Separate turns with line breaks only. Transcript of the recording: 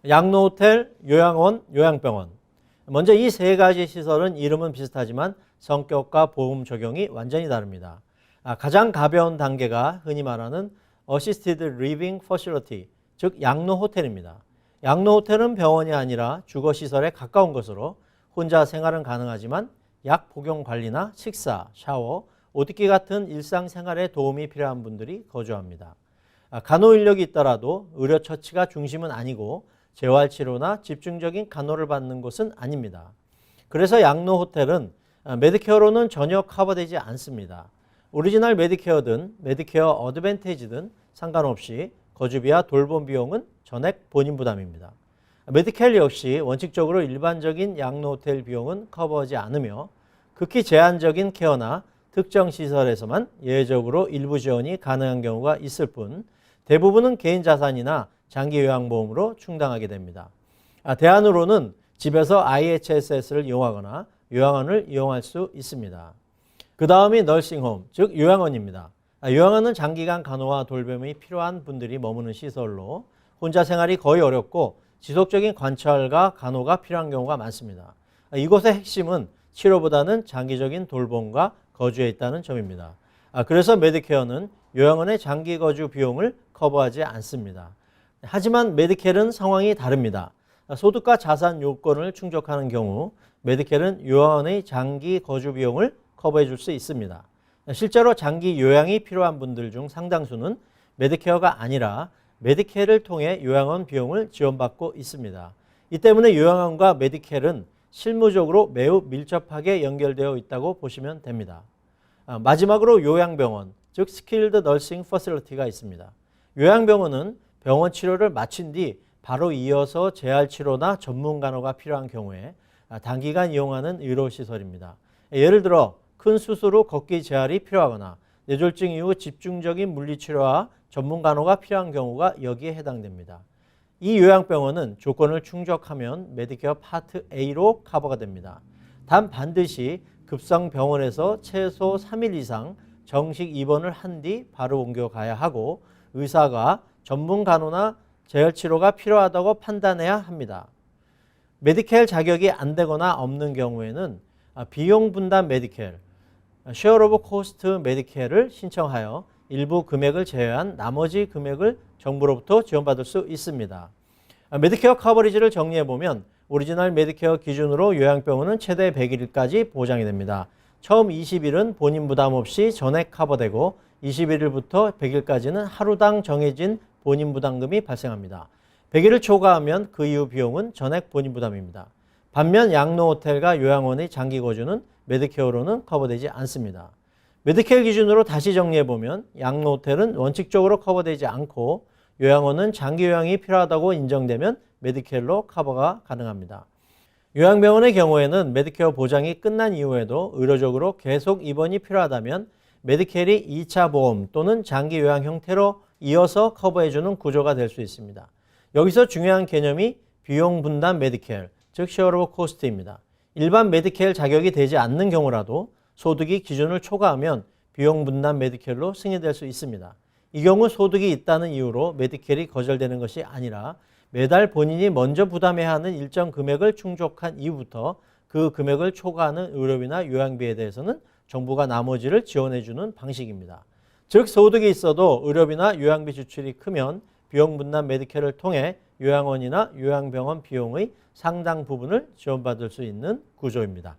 양로호텔, 요양원, 요양병원. 먼저 이 세 가지 시설은 이름은 비슷하지만 성격과 보험 적용이 완전히 다릅니다. 가장 가벼운 단계가 흔히 말하는 Assisted Living Facility, 즉 양로호텔입니다. 양로호텔은 병원이 아니라 주거시설에 가까운 것으로 혼자 생활은 가능하지만 약 복용 관리나 식사, 샤워, 옷 입기 같은 일상생활에 도움이 필요한 분들이 거주합니다. 간호인력이 있더라도 의료처치가 중심은 아니고 재활치료나 집중적인 간호를 받는 곳은 아닙니다. 그래서 양로호텔은 메디케어로는 전혀 커버되지 않습니다. 오리지널 메디케어든 메디케어 어드밴티지든 상관없이 거주비와 돌봄 비용은 전액 본인 부담입니다. 메디켈 역시 원칙적으로 일반적인 양로호텔 비용은 커버하지 않으며 극히 제한적인 케어나 특정 시설에서만 예외적으로 일부 지원이 가능한 경우가 있을 뿐 대부분은 개인 자산이나 장기 요양보험으로 충당하게 됩니다. 대안으로는 집에서 IHSS를 이용하거나 요양원을 이용할 수 있습니다. 그 다음이 널싱홈, 즉 요양원입니다. 요양원은 장기간 간호와 돌봄이 필요한 분들이 머무는 시설로 혼자 생활이 거의 어렵고 지속적인 관찰과 간호가 필요한 경우가 많습니다. 이곳의 핵심은 치료보다는 장기적인 돌봄과 거주에 있다는 점입니다. 그래서 메디케어는 요양원의 장기 거주 비용을 커버하지 않습니다. 하지만 메디켈은 상황이 다릅니다. 소득과 자산 요건을 충족하는 경우 메디켈은 요양원의 장기 거주 비용을 커버해 줄 수 있습니다. 실제로 장기 요양이 필요한 분들 중 상당수는 메디케어가 아니라 메디케어를 통해 요양원 비용을 지원받고 있습니다. 이 때문에 요양원과 메디케어는 실무적으로 매우 밀접하게 연결되어 있다고 보시면 됩니다. 마지막으로 요양병원, 즉 스킬드 너싱 퍼실리티가 있습니다. 요양병원은 병원 치료를 마친 뒤 바로 이어서 재활치료나 전문 간호가 필요한 경우에 단기간 이용하는 의료시설입니다. 예를 들어 큰 수술 후 걷기 재활이 필요하거나 뇌졸중 이후 집중적인 물리치료와 전문 간호가 필요한 경우가 여기에 해당됩니다. 이 요양병원은 조건을 충족하면 메디케어 파트 A로 커버가 됩니다. 단 반드시 급성병원에서 최소 3일 이상 정식 입원을 한 뒤 바로 옮겨가야 하고 의사가 전문 간호나 재활치료가 필요하다고 판단해야 합니다. 메디켈 자격이 안 되거나 없는 경우에는 비용 분담 메디켈, 쉐어 오브 코스트 메디켈을 신청하여 일부 금액을 제외한 나머지 금액을 정부로부터 지원받을 수 있습니다. 메디케어 커버리지를 정리해보면 오리지널 메디케어 기준으로 요양병원은 최대 100일까지 보장이 됩니다. 처음 20일은 본인 부담 없이 전액 커버되고 21일부터 100일까지는 하루당 정해진 본인 부담금이 발생합니다. 100일을 초과하면 그 이후 비용은 전액 본인 부담입니다. 반면 양로호텔과 요양원의 장기 거주는 메디케어로는 커버되지 않습니다. 메디케어 기준으로 다시 정리해보면 양로호텔은 원칙적으로 커버되지 않고 요양원은 장기 요양이 필요하다고 인정되면 메디케어로 커버가 가능합니다. 요양병원의 경우에는 메디케어 보장이 끝난 이후에도 의료적으로 계속 입원이 필요하다면 메디케어이 2차 보험 또는 장기 요양 형태로 이어서 커버해주는 구조가 될 수 있습니다. 여기서 중요한 개념이 비용 분담 메디케어, 즉 쉐어 오브 코스트입니다. 일반 메디케어 자격이 되지 않는 경우라도 소득이 기준을 초과하면 비용 분담 메디케어로 승인될 수 있습니다. 이 경우 소득이 있다는 이유로 메디케어이 거절되는 것이 아니라 매달 본인이 먼저 부담해야 하는 일정 금액을 충족한 이후부터 그 금액을 초과하는 의료비나 요양비에 대해서는 정부가 나머지를 지원해주는 방식입니다. 즉 소득이 있어도 의료비나 요양비 지출이 크면 비용 분담 메디케어를 통해 요양원이나 요양병원 비용의 상당 부분을 지원받을 수 있는 구조입니다.